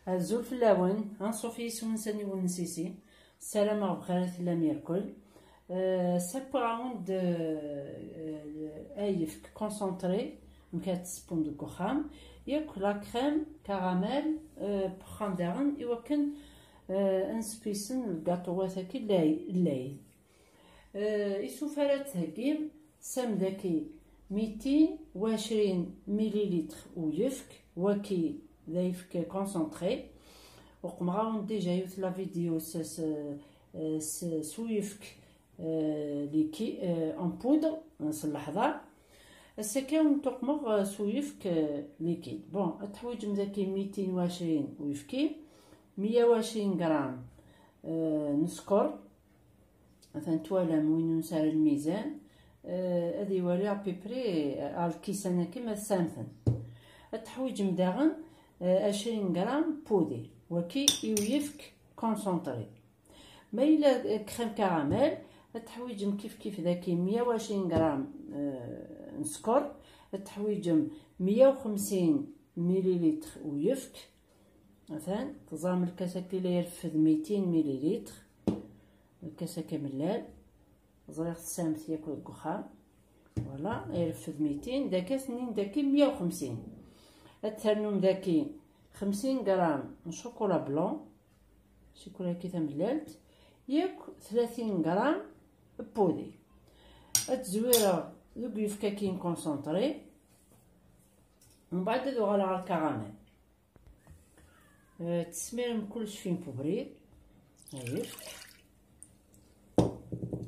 الزول في اللون غنصوفي سونساني ونسيسي السلامة بخير لا ميركل سابو راوند ايفك كونسونطري مكات سبون دو كوخام ياك لا كريم كراميل بخام داغن يوكن انسبيسن الكاطوات هاكي اللايل يسوفرات هاكي سام داكي 220 مليلتر ويفك وكي ذايفك كونسونطري وقمغاون ديجا يوث لا فيديو سويفك ليكي اون بودر نصلح دار السكاون تقمغ سويفك ليكيد بون التحويج مذاكي 220 ويفكي 120 غرام نسكر مثلا توالم وين نسال الميزان هذه يولي ابيبري الكيسانه كيما سامثن التحويج مداغن 20 غرام بودي وكي يويفك كونسونطري ما إلا كريم كراميل التحويجم كيف ذاكي 120 غرام نسكر التحويجم 150 مليلتر ويفك مثلا تزام الكاسة اللي يرفد 200 مليلتر الكاسة كاملال زريق السامث ياكل الكخام فوالا يرفد 200 داكا سنين داكي 150 الترنوم داكي 50 غرام شوكولا بلون شوكولا كي تملالت ياك 30 غرام بودي التزويره دوك يفكاكين كونسونطري ومن بعد هادو غالا الكراميل تسميرهم كلش فين بوبريد هايفك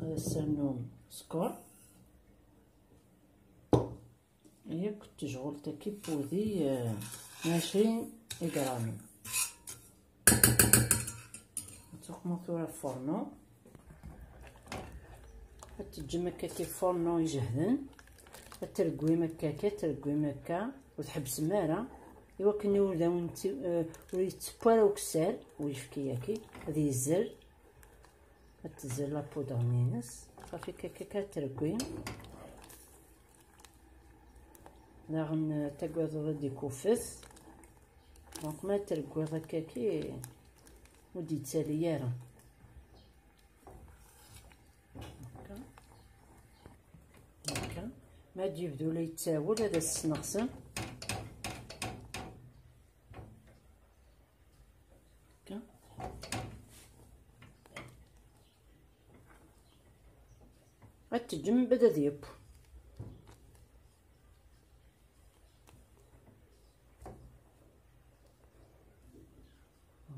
هذا السمنوم سكر ياك تشغل تاكي بودي 20 غرام تخمو ثورة فورنو تجمع كاكي فورنو يجهدن ترقوي مكاكا ترقوي مكا وتحبس مارا ايوا كني ولدا وليت تبارا وكسال ويفكي ياكي هذه الزر تزر لا بودر نينس صافي كاكا ترقوي داغن تقعد غادي كوفث دونك ما ترقوي هكاكي ودي تسالي هكا ما تجيب دولا يتساول هذا السنغسم هكا غتجم بدا ديب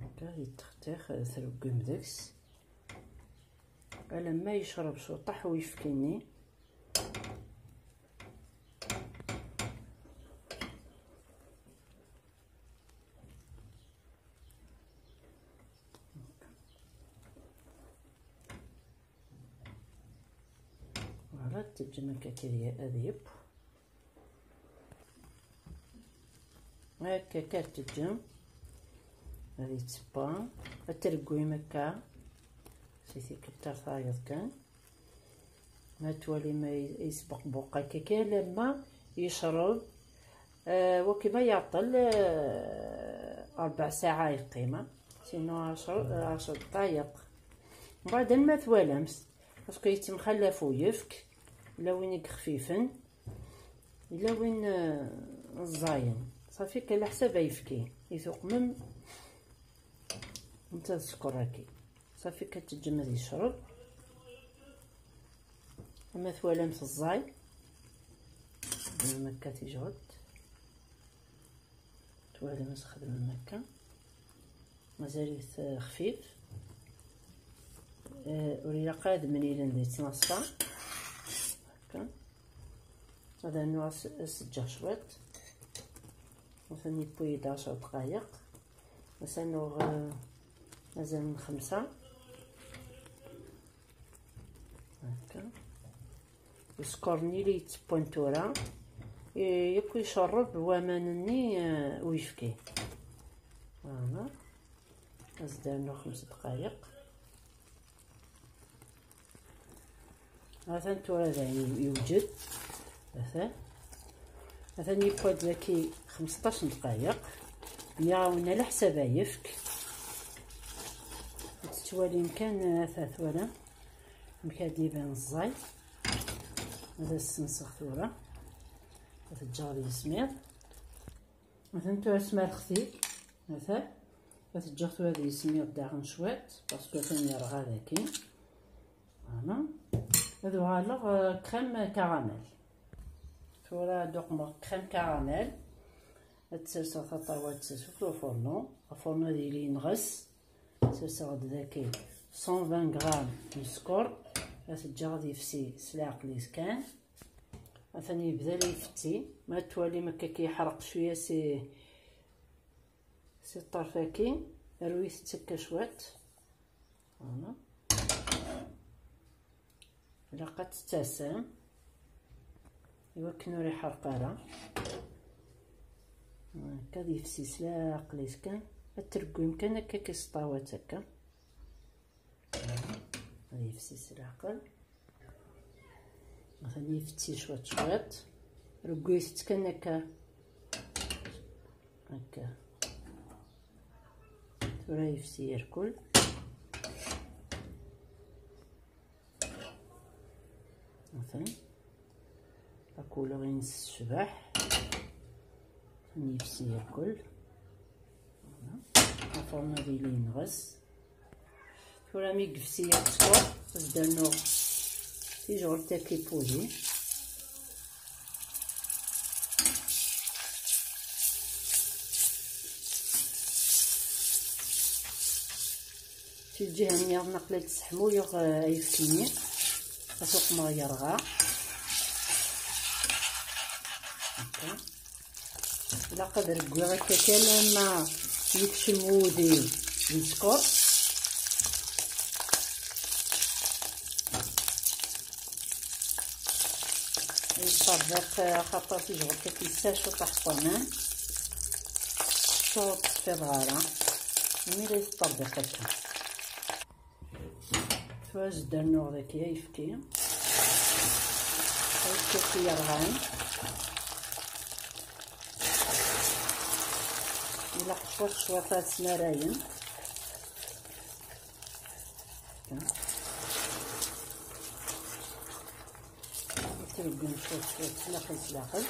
هكا يتختخ ثرقم داكس على ما يشرب شو طح ويفكيني فوالا تجمع كاكيريا اذيب هكا كتجم هذه تسبا ترقوي مكا سيتي كتر صايد كان ما توالي ما يسبق بقى كاكا لما يشرب وكما يعطل 4 ساعات القيمة سينو 10 دقايق من بعد ما توالمس باسكو يتم خلافو يفك الا وين خفيفن الا وين الزاين صافي على حساب يفكي يذوق من نتا السكر هاكي صافي كتجمد يشرب اما ثوالمس الزاي المكة تيجهد توالمس خدم المكة مازال خفيف وريلا قاد منيلا ندير تنصفى هكا هذا النوع سجه شويط مثلا يبويد 10 دقايق مثلا مازال من 5 هكا يسكرني لي تبونتورا ياكو يشرب وامانني ويفكي فوالا ازدانو 5 دقايق مثلا تورا يوجد مثلا يبقى ذاكي 15 دقايق يعاون على حساب يفك تتوالي مكان ثلاث ولا مكان يبان الزايد. هذا السنسخ ثورة تتجاوز السميط مثلا تو سماد خفيف مثلا تتجاوز هذه السميط داخل شويت باسكو ثاني راه هذاكي فوالا. هذو هالوغ كريم كراميل ثورة دوق كريم كراميل تسرسو خطوة تسرسو في الفرن. الفرن ديالي ينغس تسرسو غد ذاكي 120 غرام من السكر تتجا غادي يفسي سلاق ليس كان مثلا يبدا لي يفتي ما توالي مكا كيحرق شويه سي الطرفاكي روي تسكى شوات فوالا. الا بقات تتسام ايوا كنوري حرقاره هكا غادي يفسي سلاق ليس كان تركو يمكن هكا كيسطاوات هكا غادي يفسي سلاقل غادي يفتي شوات شوات ركويت كان هكا هكا ثورة يفسي يركل مثلا باكولا غينس الشباح يفسي يركل الفرن ديالي ينغس ثورة مي قفسي السكر تدانو تيجور تا كيبوزي في الجهه الثانيه نقلت السحمو يغ يفكني اسوق ما يرغى هكا. الا قدر كوع هكا كامل ما يكشمودي السكر يطبق خاطر تيجبر كيساش وطاح الطمان شوط في الغارة ملي يطبق هكا فواش درنو داكيا يفكي يفكي يرغان. إلا قشوط شويطات نراين ترقم شوية سلاقل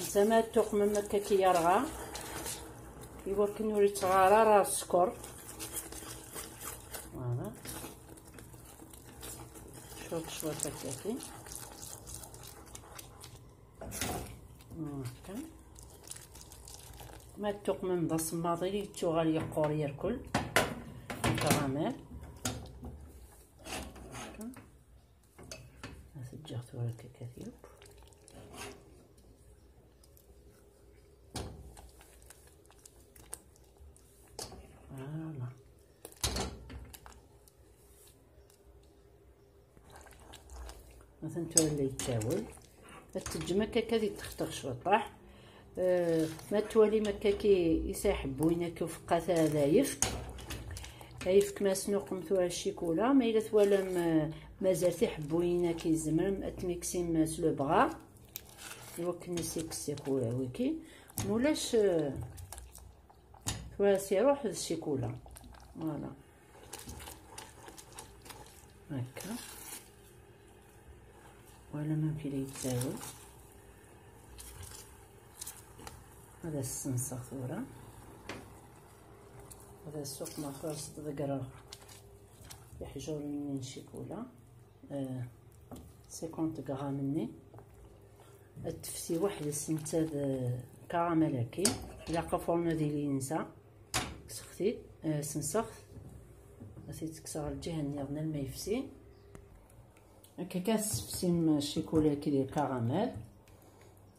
نتاما التوق من مكا كي يرغى إوا كنوري تغارى راه السكر فوالا شوية هكاكي هكا ما التوق من دا الصماطي توغال يقور يركل كراميل سجلت هكا كثير فوالا. مثلا تولي يتاول التجمه كي تختخ شويه طاح ما توالي مكا كي يساحب وينك وفقات هذا يفك ما سنوق مثوها الشيكولا ما الا توالى مازال تيحب وينا كيزمر تميكسيم سلو بغا يوكل سيك الشيكولا ويكي مولاش تواسي روح الشيكولا فوالا هكا ولا ممكن لي يتساوي. هذا السنسة ثورة هذا السوق ما خاص تذكره يحجر من الشيكولا 50 غرام مني التفتي واحد السنتاد كراميل هكي الا قفرنا ديالي ينسى سختي سنسخ غادي تكسر الجهه النيضنا ما يفسي هكا كاس تفسي الشيكولا كي ديال كراميل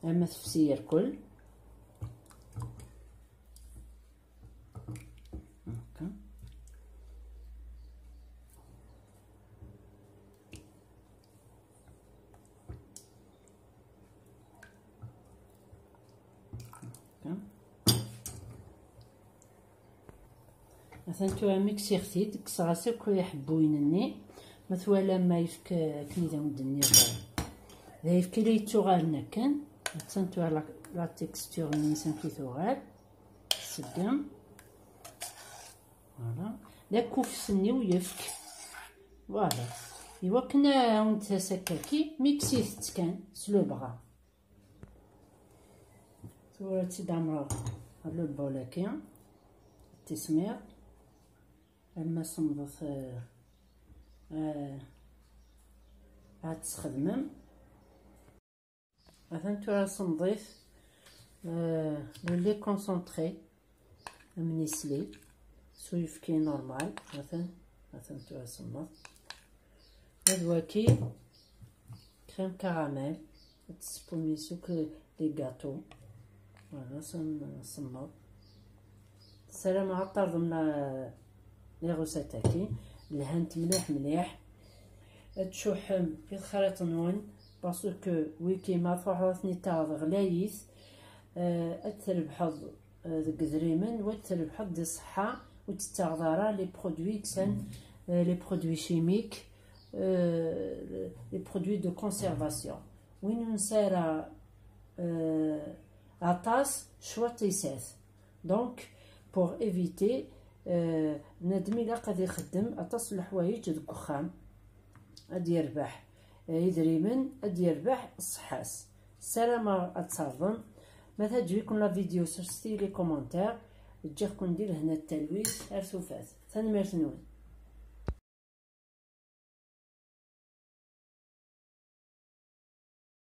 اما تفسي يركل هكا مثلا تو ميكسي ختي تكسر سيركو يحبوينني مثلا ما يفك كنيدا ودني ذا يفك لي توغالنا كان تسنتو على لا تيكستور نيسان كي تغال السقام. فوالا داك كوفسني ويفك. فوالا ايوا كنا ونت سكاكي ميكسيت كان سلو بغا صورة دامرا هلو البولاكي التسمير اما صمدت عاد تخدمم. مثلا تو نضيف لو لي كونسونطري من يسلي سويفكي نورمال. مثلا تو صمت هادواكي كريم كراميل تسبوني سوك لي غاتو. فوالا صمت السلام عطر ضمن لي غوساتاكي الهنت مليح مليح تشوحم في الخليط نون باسكو ويكيما فروحوثني تاع غلايث تربحض ذك زريمن وتربحض دي صحة وتستغضر لي برودوي كسان لي برودوي شيميك لي برودوي دو كونسيرفاسيون وين نسارا عطاس شوا تيساث. دونك بوغ ايفيتي بنادم الا قاد يخدم عطاس الحوايج ديك الخام اد يربح يدريمن اد يربح الصحاس. السلامة تصرفن. ما تعجبكم لا فيديو سرستي لي كومونتير تجيكم ندير هنا التلويث ارثوفات. ثاني ميرت نون.